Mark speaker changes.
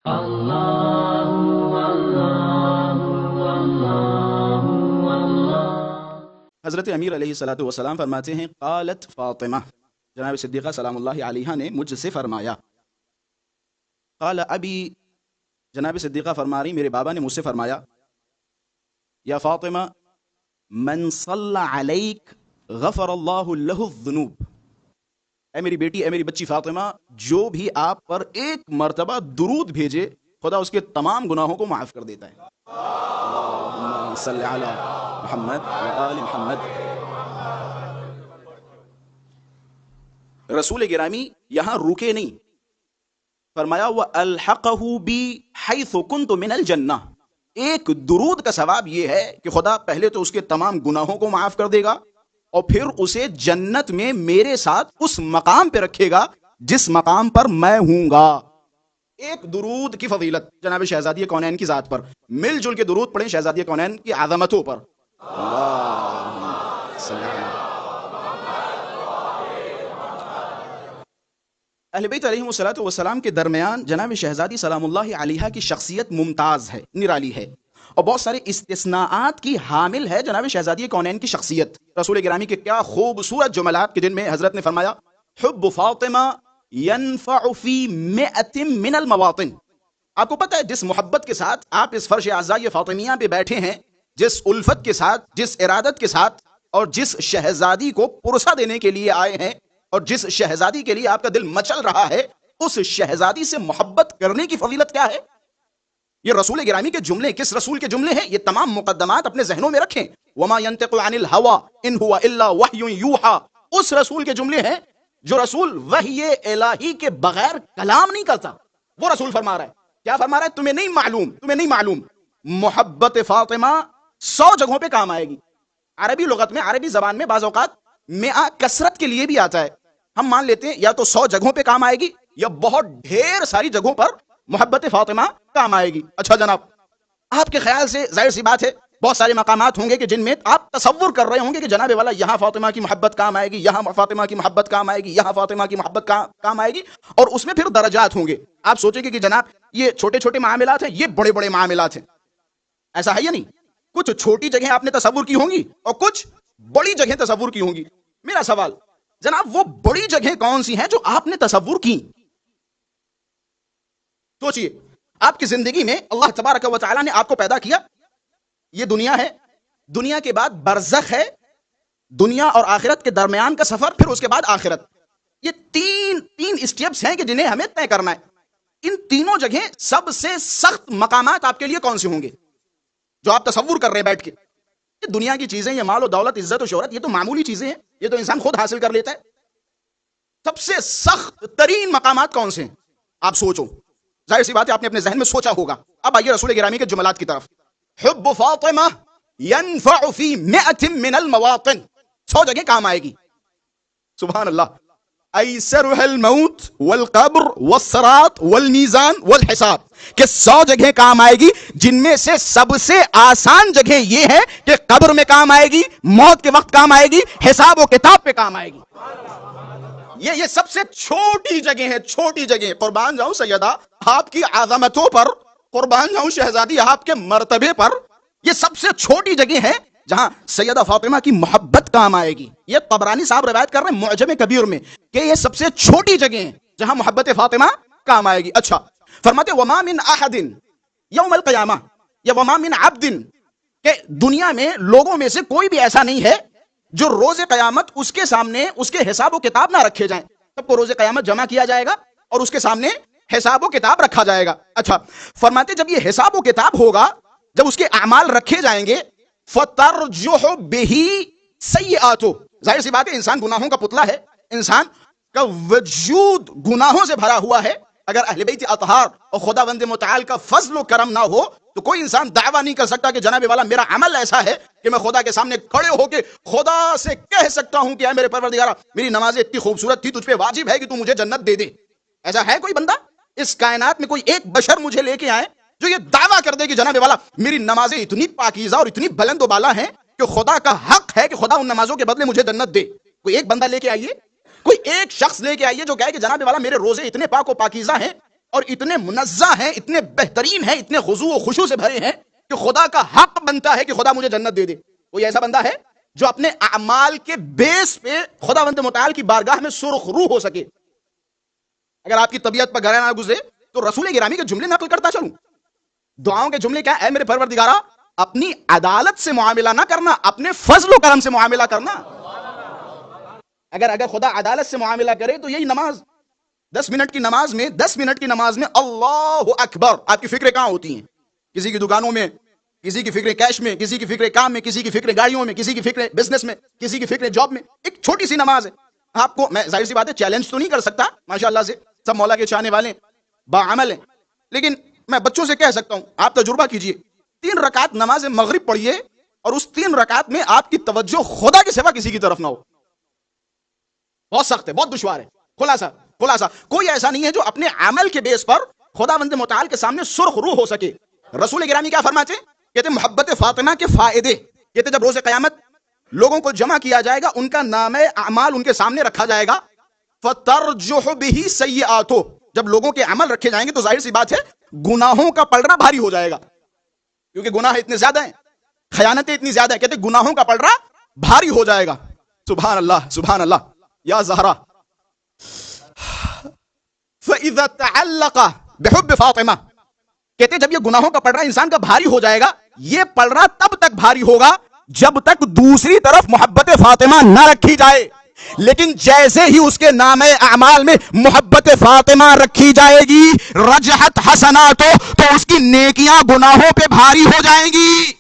Speaker 1: حضرت امیر علیہ الصلوۃ والسلام فرماتے ہیں قالت فاطمہ، جناب صدیقہ سلام اللہ علیہا نے مجھ سے فرمایا، قال ابی، جناب صدیقہ فرما رہی میرے بابا نے مجھ سے فرمایا، یا فاطمہ من صلی علیک غفر اللہ لہ الذنوب، اے میری بیٹی، اے میری بچی فاطمہ، جو بھی آپ پر ایک مرتبہ درود بھیجے خدا اس کے تمام گناہوں کو معاف کر دیتا ہے۔ اللہم صلی علی محمد وآل محمد۔ رسول گرامی یہاں رکے نہیں، فرمایا وَأَلْحَقَهُ بِي حَيْثُ كُنْتُ مِنَ الْجَنَّةِ، ایک درود کا ثواب یہ ہے کہ خدا پہلے تو اس کے تمام گناہوں کو معاف کر دے گا اور پھر اسے جنت میں میرے ساتھ اس مقام پہ رکھے گا جس مقام پر میں ہوں گا۔ ایک درود کی فضیلت جناب شہزادی کونین کی ذات پر، مل جل کے درود پڑھیں شہزادی کونین کی عظمتوں پر۔ اللہم صلی علی اہل بیت علیہم الصلوۃ والسلام کے درمیان جناب شہزادی سلام اللہ علیہا کی شخصیت ممتاز ہے، نرالی ہے، اور بہت سارے استثناءات کی حامل ہے جناب شہزادی کونین کی شخصیت۔ رسول گرامی کے کیا خوبصورت جملات کے جن میں حضرت نے فرمایا حب فاطمہ ینفع فی مئۃ من المواطن۔ آپ کو پتہ ہے جس محبت کے ساتھ آپ اس فرش اعزائی فاطمیہ پہ بیٹھے ہیں، جس الفت کے ساتھ، جس ارادت کے ساتھ، اور جس شہزادی کو پرسہ دینے کے لیے آئے ہیں، اور جس شہزادی کے لیے آپ کا دل مچل رہا ہے، اس شہزادی سے محبت کرنے کی فضیلت کیا ہے؟ یہ رسول گرامی کے جملے کس رسول کے جملے ہیں؟ یہ تمام مقدمات اپنے ذہنوں میں رکھیں۔ وما ينطق عن الهوى ان هو الا وحی یوحى، اس رسول کے جملے ہیں جو رسول وحی الہی کے بغیر کلام نہیں کرتا، وہ رسول فرما رہا ہے۔ کیا فرما رہا ہے؟ تمہیں نہیں معلوم محبت فاطمہ 100 جگہوں پہ کام آئے گی۔ عربی لغت میں، عربی زبان میں بعض اوقات مئہ کثرت کے لیے بھی آتا ہے۔ ہم مان لیتے ہیں یا تو 100 جگہوں پہ کام آئے گی یا بہت ڈھیر ساری جگہوں پر محبت فاطمہ کام آئے گی۔ اچھا جناب، آپ کے خیال سے ظاہر سی بات ہے بہت سارے مقامات ہوں گے کہ جن میں آپ تصور کر رہے ہوں گے کہ جناب والا یہاں فاطمہ کی محبت کام آئے گی، یہاں فاطمہ کی محبت کام آئے گی، یہاں فاطمہ کی محبت کام آئے گی، اور اس میں پھر درجات ہوں گے۔ آپ سوچیں گے کہ جناب یہ چھوٹے چھوٹے معاملات ہیں، یہ بڑے بڑے معاملات ہیں، ایسا ہے یا نہیں؟ کچھ چھوٹی جگہیں آپ نے تصور کی ہوں گی اور کچھ بڑی جگہیں تصور کی ہوں گی۔ میرا سوال جناب وہ بڑی جگہیں کون سی ہیں جو آپ نے تصور کی؟ سوچئے، آپ کی زندگی میں اللہ تبارک و تعالی نے آپ کو پیدا کیا، یہ دنیا ہے، دنیا کے بعد برزخ ہے، دنیا اور آخرت کے درمیان کا سفر، پھر اس کے بعد آخرت۔ یہ تین اسٹیپس ہیں کہ جنہیں ہمیں طے کرنا ہے۔ ان تینوں جگہیں سب سے سخت مقامات آپ کے لیے کون سے ہوں گے جو آپ تصور کر رہے ہیں بیٹھ کے؟ یہ دنیا کی چیزیں، یہ مال و دولت، عزت و شہرت، یہ تو معمولی چیزیں ہیں، یہ تو انسان خود حاصل کر لیتا ہے۔ سب سے سخت ترین مقامات کون سے ہیں؟ آپ سوچو، ظاہر سی بات ہے آپ نے اپنے ذہن میں سوچا ہوگا۔ اب آئیے رسول گرامی کے جملات کی طرف۔ حب فاطمہ ینفع فی مئۃ من المواطن، 100 جگہ کام آئے گی۔ سبحان اللہ۔ ایسرها الموت والقبر والصراط والمیزان والحساب، کہ 100 جگہ کام آئے گی، جن میں سے سب سے آسان جگہ یہ ہے کہ قبر میں کام آئے گی، موت کے وقت کام آئے گی، حساب و کتاب پہ کام آئے گی۔ یہ سب سے چھوٹی جگہ ہے، چھوٹی جگہ۔ قربان جاؤں سیدہ آپ کی عظمتوں پر، قربان جاؤں شہزادی آپ کے مرتبے پر، یہ سب سے چھوٹی جگہ ہے جہاں سیدہ فاطمہ کی محبت کام آئے گی۔ یہ طبرانی صاحب روایت کر رہے ہیں معجم کبیر میں کہ یہ سب سے چھوٹی جگہ ہیں جہاں محبت فاطمہ کام آئے گی۔ اچھا فرماتے وما من احد یوم القیامہ، یا وما من عبد، کہ دنیا میں لوگوں میں سے کوئی بھی ایسا نہیں ہے جو روز قیامت اس کے سامنے اس کے حساب و کتاب نہ رکھے جائیں۔ سب کو روز قیامت جمع کیا جائے گا اور اس کے سامنے حساب و کتاب رکھا جائے گا۔ اچھا فرماتے جب یہ حساب و کتاب ہوگا، جب اس کے اعمال رکھے جائیں گے، فَتَرْجُحُ بِهِ سَيِّئَاتُ، ظاہر سی بات ہے انسان گناہوں کا پتلا ہے، انسان کا وجود گناہوں سے بھرا ہوا ہے۔ اگر اہل بیت اطہار اور خداوند متعال کا فضل و کرم نہ ہو تو کوئی انسان دعویٰ نہیں کر سکتا کہ جناب والا میرا عمل ایسا ہے کہ میں خدا کے سامنے کھڑے ہو کے خدا سے کہہ سکتا ہوں کہ اے میرے پروردگارا، میری نمازیں اتنی خوبصورت تھی، تجھ پہ واجب ہے کہ تو مجھے جنت دے دے۔ ایسا ہے کوئی بندہ اس کائنات میں؟ کوئی ایک بشر مجھے لے کے آئے جو یہ دعویٰ کر دے کہ جناب والا میری نمازیں اتنی پاکیزہ اور اتنی بلند و بالا ہیں کہ خدا کا حق ہے کہ خدا ان نمازوں کے بدلے مجھے جنت دے؟ کوئی ایک بندہ لے کے آئیے، کوئی ایک شخص لے کے آئیے جو کہے کہ جناب والا میرے روزے اتنے پاک و پاکیزہ ہیں اور اتنے منزہ ہیں، اتنے بہترین ہیں، اتنے خضوع و خشوع سے بھرے ہیں کہ خدا کا حق بنتا ہے کہ خدا مجھے جنت دے دے. کوئی ایسا بندہ ہے جو اپنے اعمال کے بیس پہ خداوند متعال کی بارگاہ میں سرخ روح ہو سکے؟ اگر آپ کی طبیعت پر گرا نہ گزرے تو رسول گرامی کے جملے نقل کرتا چلوں. دعاؤں کے جملے کیا؟ اے میرے پروردگارا، اپنی عدالت سے معاملہ نہ کرنا، اپنے فضل و کرم سے معاملہ کرنا. اگر خدا عدالت سے معاملہ کرے تو یہی نماز، 10 منٹ کی نماز میں اللہ اکبر آپ کی فکریں کہاں ہوتی ہیں؟ کسی کی دکانوں میں، کسی کی فکر کیش میں، کسی کی فکر کام میں، کسی کی فکر گاڑیوں میں، کسی کی فکر بزنس میں، کسی کی فکر جاب میں. ایک چھوٹی سی نماز ہے. آپ کو میں ظاہر سی بات ہے چیلنج تو نہیں کر سکتا، ماشاءاللہ سے سب مولا کے چاہنے والے باعمل ہیں، لیکن میں بچوں سے کہہ سکتا ہوں آپ تجربہ کیجئے، 3 رکعت نماز مغرب پڑھیے اور اس 3 رکعت میں آپ کی توجہ خدا کے سوا کسی کی طرف نہ ہو. بہت سخت ہے، بہت دشوار ہے. خلاصہ کوئی ایسا نہیں ہے جو اپنے عمل کے بیس پر خداوند متعال کے سامنے سرخ روح ہو سکے. رسول گرامی کیا فرماتے ہیں؟ کہتے ہیں محبت فاطمہ کے فائدے، کہتے جب روز قیامت لوگوں کو جمع کیا جائے گا، ان کا نام اعمال ان کے سامنے رکھا جائے گا، فترجح به سیئاتہ، جب لوگوں کے عمل رکھے جائیں گے تو ظاہر سی بات ہے گناہوں کا پلڑا بھاری ہو جائے گا، کیونکہ گناہ اتنے زیادہ ہیں، خیانتیں اتنی زیادہ ہیں. کہتے گناہوں کا پلڑا بھاری ہو جائے گا. سبحان اللہ سبحان اللہ یا زہرا. فَإِذَا تَعَلَّقَ بِحُبِّ فاطمہ، کہتے جب یہ گناہوں کا پلڑا انسان کا بھاری ہو جائے گا، یہ پلڑا تب تک بھاری ہوگا جب تک دوسری طرف محبت فاطمہ نہ رکھی جائے. لیکن جیسے ہی اس کے نام اعمال میں محبت فاطمہ رکھی جائے گی، رجحت حسناتو، تو اس کی نیکیاں گناہوں پہ بھاری ہو جائیں گی.